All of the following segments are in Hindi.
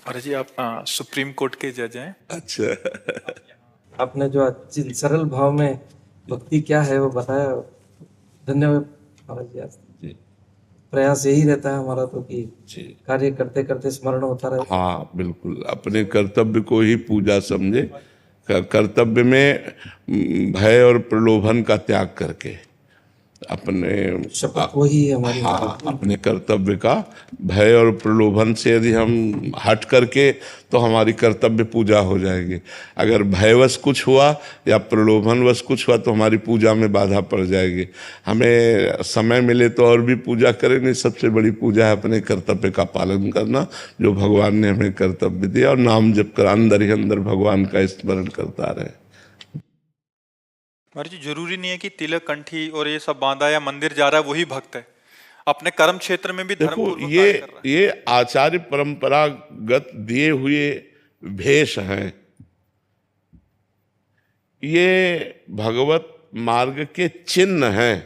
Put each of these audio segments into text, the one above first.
और जी आप सुप्रीम कोर्ट के जज हैं। अच्छा। आपने जो आज सरल भाव में भक्ति क्या है वो बताया। धन्यवाद महाराज जी। आज जी प्रयास यही रहता है हमारा तो कि जी। कार्य करते करते स्मरण होता रहे। हाँ बिल्कुल, अपने कर्तव्य को ही पूजा समझे। कर्तव्य में भय और प्रलोभन का त्याग करके अपने शपथ वही है हमारी। हाँ, अपने कर्तव्य का भय और प्रलोभन से यदि हम हट करके, तो हमारी कर्तव्य पूजा हो जाएगी। अगर भयवश कुछ हुआ या प्रलोभनवश कुछ हुआ तो हमारी पूजा में बाधा पड़ जाएगी। हमें समय मिले तो और भी पूजा करें, नहीं सबसे बड़ी पूजा है अपने कर्तव्य का पालन करना, जो भगवान ने हमें कर्तव्य दिया, और नाम जप कर अंदर ही अंदर भगवान का स्मरण करता रहे। महाराज जी जरूरी नहीं है कि तिलक कंठी और ये सब बांधा या मंदिर जा रहा है वही भक्त है, अपने कर्म क्षेत्र में भी धर्म देखो, पूर्वक कार्य कर रहा है। ये आचार्य परंपरागत दिए हुए भेष हैं। ये भगवत मार्ग के चिन्ह हैं।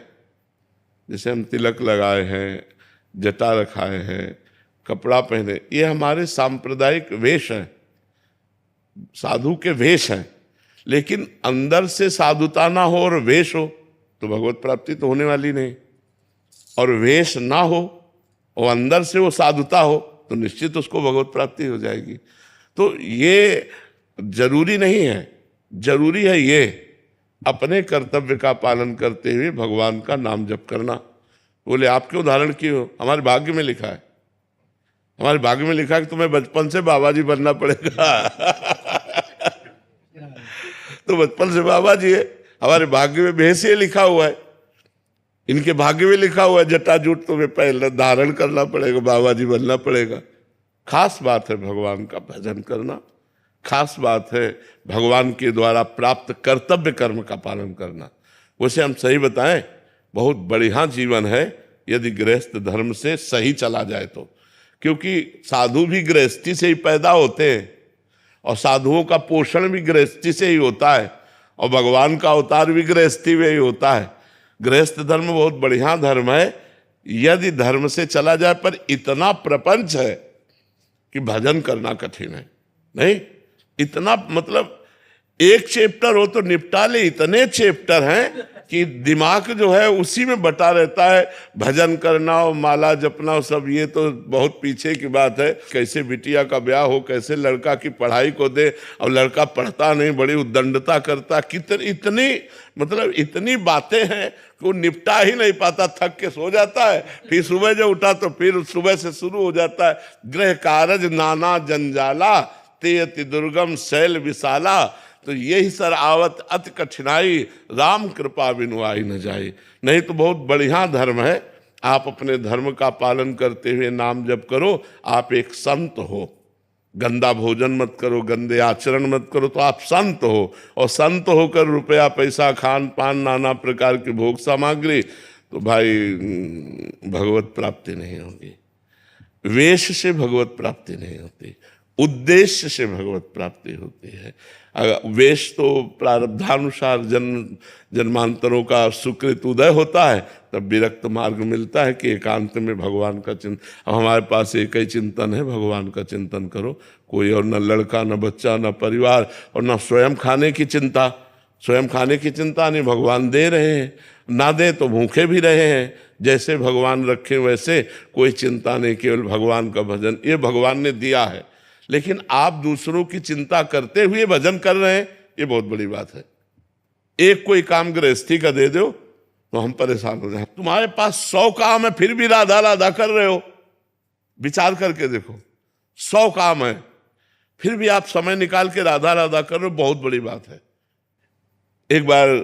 जैसे हम तिलक लगाए हैं, जटा रखाए हैं, कपड़ा पहने, ये हमारे सांप्रदायिक वेश हैं, साधु के वेश हैं। लेकिन अंदर से साधुता ना हो और वेश हो तो भगवत प्राप्ति तो होने वाली नहीं। और वेश ना हो और अंदर से वो साधुता हो तो निश्चित उसको भगवत प्राप्ति हो जाएगी। तो ये जरूरी नहीं है, जरूरी है ये अपने कर्तव्य का पालन करते हुए भगवान का नाम जप करना। बोले आपके उदाहरण की हो, हमारे भाग्य में लिखा है, हमारे भाग्य में लिखा है कि तुम्हें बचपन से बाबा जी बनना पड़ेगा। तो बचपन से बाबा जी है, हमारे भाग्य में भेष ये लिखा हुआ है, इनके भाग्य में लिखा हुआ है जटाजूट तुम्हें पहले धारण करना पड़ेगा, बाबा जी बनना पड़ेगा। खास बात है भगवान का भजन करना, खास बात है भगवान के द्वारा प्राप्त कर्तव्य कर्म का पालन करना। वैसे हम सही बताएं, बहुत बढ़िया जीवन है यदि गृहस्थ धर्म से सही चला जाए तो, क्योंकि साधु भी गृहस्थी से ही पैदा होते हैं और साधुओं का पोषण भी गृहस्थी से ही होता है और भगवान का अवतार भी गृहस्थी में ही होता है। गृहस्थ धर्म बहुत बढ़िया धर्म है यदि धर्म से चला जाए, पर इतना प्रपंच है कि भजन करना कठिन है। नहीं, इतना मतलब एक चैप्टर हो तो निपटा ले, इतने चैप्टर हैं कि दिमाग जो है उसी में बटा रहता है। भजन करना और माला जपना और सब ये तो बहुत पीछे की बात है। कैसे बिटिया का ब्याह हो, कैसे लड़का की पढ़ाई को दे, और लड़का पढ़ता नहीं, बड़ी उद्दंडता करता, इतनी मतलब इतनी बातें हैं कि वो निपटा ही नहीं पाता, थक के सो जाता है। फिर सुबह जब उठा तो फिर सुबह से शुरू हो जाता है, गृह कारज नाना जंजाला ते अति दुर्गम शैल विशाला। तो यही सर आवत अति कठिनाई, राम कृपा बिनु आई न जाए। नहीं तो बहुत बढ़िया धर्म है, आप अपने धर्म का पालन करते हुए नाम जप करो, आप एक संत हो। गंदा भोजन मत करो, गंदे आचरण मत करो, तो आप संत हो। और संत होकर रुपया पैसा, खान पान, नाना प्रकार की भोग सामग्री, तो भाई भगवत प्राप्ति नहीं होगी। वेश से भगवत प्राप्ति नहीं होती, उद्देश्य से भगवत प्राप्ति होती है। वेश तो प्रारब्धानुसार जन्म जन्मांतरों का सुकृत उदय होता है, तब विरक्त मार्ग मिलता है कि एकांत में भगवान का चिंतन। हमारे पास एक ही चिंतन है, भगवान का चिंतन करो। कोई और न लड़का, न बच्चा, न परिवार, और न स्वयं खाने की चिंता। स्वयं खाने की चिंता नहीं, भगवान दे रहे हैं, ना दे तो भूखे भी रहे हैं। जैसे भगवान रखे वैसे कोई चिंता नहीं, केवल भगवान का भजन, ये भगवान ने दिया है। लेकिन आप दूसरों की चिंता करते हुए भजन कर रहे हैं, ये बहुत बड़ी बात है। एक कोई काम गृहस्थी का दे दो तो हम परेशान हो जाए। तुम्हारे पास 100 काम है फिर भी राधा राधा कर रहे हो, विचार करके देखो। 100 काम है फिर भी आप समय निकाल के राधा राधा कर रहे हो, बहुत बड़ी बात है। एक बार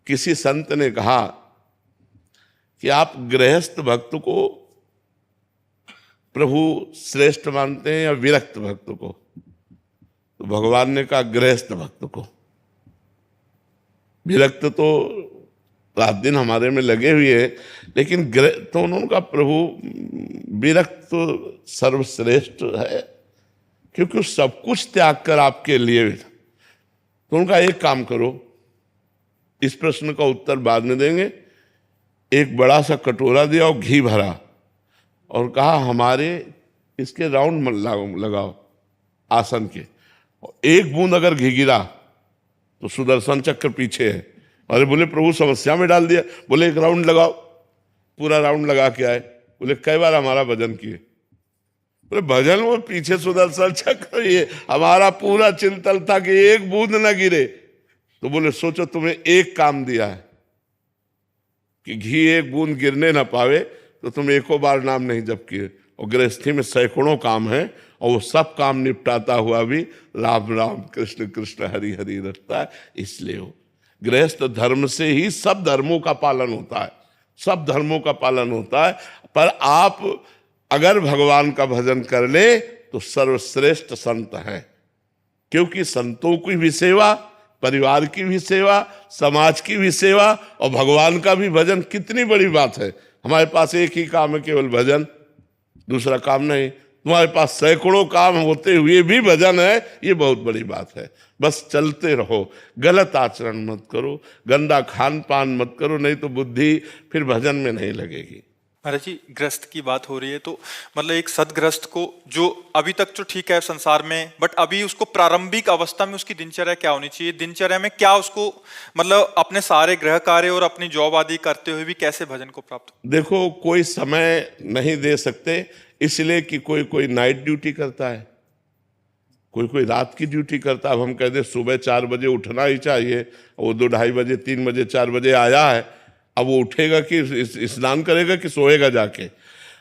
किसी संत ने कहा कि आप गृहस्थ भक्त को प्रभु श्रेष्ठ मानते हैं या विरक्त भक्त को? तो भगवान ने कहा गृहस्थ भक्त को। विरक्त तो रात दिन हमारे में लगे हुए हैं, लेकिन तो उन्होंने कहा प्रभु विरक्त तो सर्वश्रेष्ठ है, क्योंकि सब कुछ त्याग कर आपके लिए। तो उनका एक काम करो, इस प्रश्न का उत्तर बाद में देंगे। एक बड़ा सा कटोरा दिया और घी भरा और कहा हमारे इसके राउंड लगाओ आसन के, एक बूंद अगर घी गिरा तो सुदर्शन चक्र पीछे है। अरे बोले प्रभु समस्या में डाल दिया। बोले एक राउंड लगाओ, पूरा राउंड लगा के आए। बोले कई बार हमारा भजन किए? बोले भजन वो पीछे सुदर्शन चक्र, ये हमारा पूरा चिंतन था कि एक बूंद न गिरे। तो बोले सोचो तुम्हें एक काम दिया है कि घी एक बूंद गिरने ना पावे, तो तुम एको बार नाम नहीं जप किए। और गृहस्थी में सैकड़ों काम है और वो सब काम निपटाता हुआ भी राम राम कृष्ण कृष्ण हरि हरि रटता है। इसलिए वो गृहस्थ धर्म से ही सब धर्मों का पालन होता है, सब धर्मों का पालन होता है। पर आप अगर भगवान का भजन कर ले तो सर्वश्रेष्ठ संत हैं, क्योंकि संतों की भी सेवा, परिवार की भी सेवा, समाज की भी सेवा और भगवान का भी भजन कितनी बड़ी बात है। हमारे पास एक ही काम है, केवल भजन, दूसरा काम नहीं। तुम्हारे पास सैकड़ों काम होते हुए भी भजन है, ये बहुत बड़ी बात है। बस चलते रहो, गलत आचरण मत करो, गंदा खान पान मत करो, नहीं तो बुद्धि फिर भजन में नहीं लगेगी। महाराज जी, ग्रस्त की बात हो रही है तो मतलब एक सदग्रस्त को जो अभी तक तो ठीक है संसार में, बट अभी उसको प्रारंभिक अवस्था में उसकी दिनचर्या क्या होनी चाहिए? दिनचर्या में क्या उसको मतलब अपने सारे गृह कार्य और अपनी जॉब आदि करते हुए भी कैसे भजन को प्राप्त हो? देखो, कोई समय नहीं दे सकते, इसलिए कि कोई कोई नाइट ड्यूटी करता है, कोई कोई रात की ड्यूटी करता है। अब हम कहते हैं सुबह 4 बजे उठना ही चाहिए, वो 2 ढाई बजे 3 बजे 4 बजे आया है, अब वो उठेगा कि स्नान करेगा कि सोएगा जाके?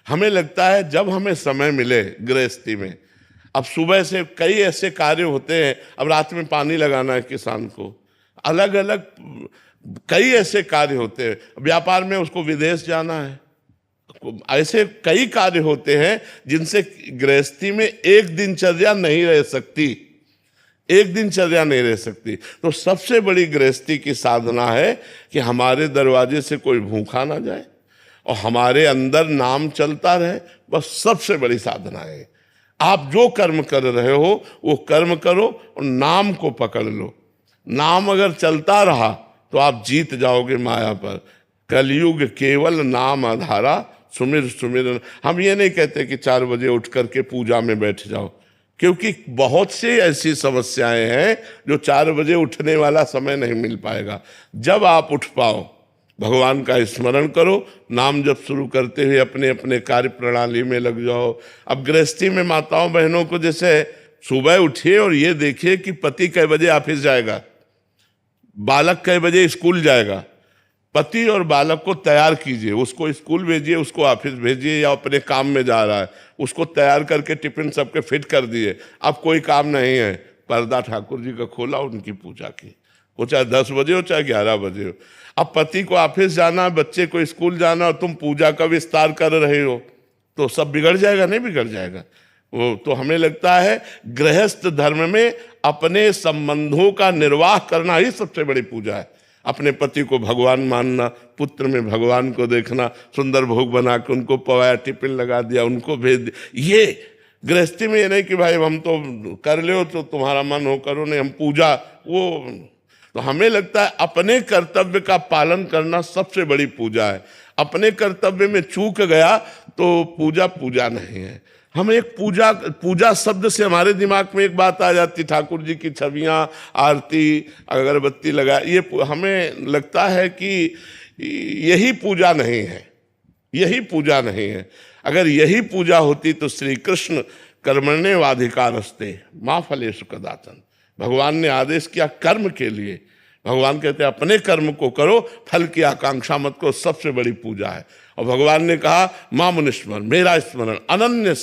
हमें लगता है जब हमें समय मिले गृहस्थी में, अब सुबह से कई ऐसे कार्य होते हैं, अब रात में पानी लगाना है किसान को, अलग अलग कई ऐसे कार्य होते हैं, व्यापार में उसको विदेश जाना है, ऐसे कई कार्य होते हैं जिनसे गृहस्थी में एक दिनचर्या नहीं रह सकती, एक दिनचर्या नहीं रह सकती। तो सबसे बड़ी गृहस्थी की साधना है कि हमारे दरवाजे से कोई भूखा ना जाए और हमारे अंदर नाम चलता रहे, बस सबसे बड़ी साधना है। आप जो कर्म कर रहे हो वो कर्म करो और नाम को पकड़ लो। नाम अगर चलता रहा तो आप जीत जाओगे माया पर। कलयुग केवल नाम आधारा, सुमिर सुमिर। हम ये नहीं कहते कि 4 बजे उठ करके पूजा में बैठ जाओ, क्योंकि बहुत सी ऐसी समस्याएं हैं जो 4 बजे उठने वाला समय नहीं मिल पाएगा। जब आप उठ पाओ, भगवान का स्मरण करो, नाम जब शुरू करते हुए अपने अपने कार्य प्रणाली में लग जाओ। अब गृहस्थी में माताओं बहनों को जैसे सुबह उठिए और ये देखिए कि पति कै बजे ऑफिस जाएगा, बालक कै बजे स्कूल जाएगा। पति और बालक को तैयार कीजिए, उसको स्कूल भेजिए, उसको ऑफिस भेजिए या अपने काम में जा रहा है उसको तैयार करके टिफिन सबके फिट कर दिए। अब कोई काम नहीं है, पर्दा ठाकुर जी का खोला, उनकी पूजा की, वो चाहे 10 बजे हो चाहे 11 बजे हो। अब पति को ऑफिस जाना, बच्चे को स्कूल जाना और तुम पूजा का विस्तार कर रहे हो तो सब बिगड़ जाएगा, नहीं बिगड़ जाएगा वो? तो हमें लगता है गृहस्थ धर्म में अपने संबंधों का निर्वाह करना ही सबसे बड़ी पूजा है। अपने पति को भगवान मानना, पुत्र में भगवान को देखना, सुंदर भोग बना के उनको पवाया, टिफिन लगा दिया, उनको भेज दिया। ये गृहस्थी में ये नहीं कि भाई हम तो कर ले तो तुम्हारा मन हो करो, नहीं हम पूजा वो। तो हमें लगता है अपने कर्तव्य का पालन करना सबसे बड़ी पूजा है। अपने कर्तव्य में चूक गया तो पूजा पूजा नहीं है। हम एक पूजा शब्द से हमारे दिमाग में एक बात आ जाती, ठाकुर जी की छवियाँ, आरती, अगरबत्ती लगा, ये हमें लगता है कि यही पूजा नहीं है, यही पूजा नहीं है। अगर यही पूजा होती तो श्री कृष्ण कर्मण्येवाधिकारस्ते मा फलेषु कदाचन, भगवान ने आदेश किया कर्म के लिए। भगवान कहते हैं अपने कर्म को करो, फल की आकांक्षा मत करो, सबसे बड़ी पूजा है। और भगवान ने कहा माम स्मरण, मेरा स्मरण, अनन्य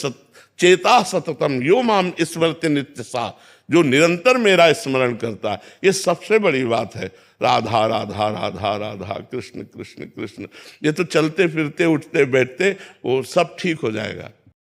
चेता सततम यो माम स्मरति नित्य सा, जो निरंतर मेरा स्मरण करता है, ये सबसे बड़ी बात है। राधा राधा राधा राधा, कृष्ण कृष्ण कृष्ण, ये तो चलते फिरते उठते बैठते वो सब ठीक हो जाएगा।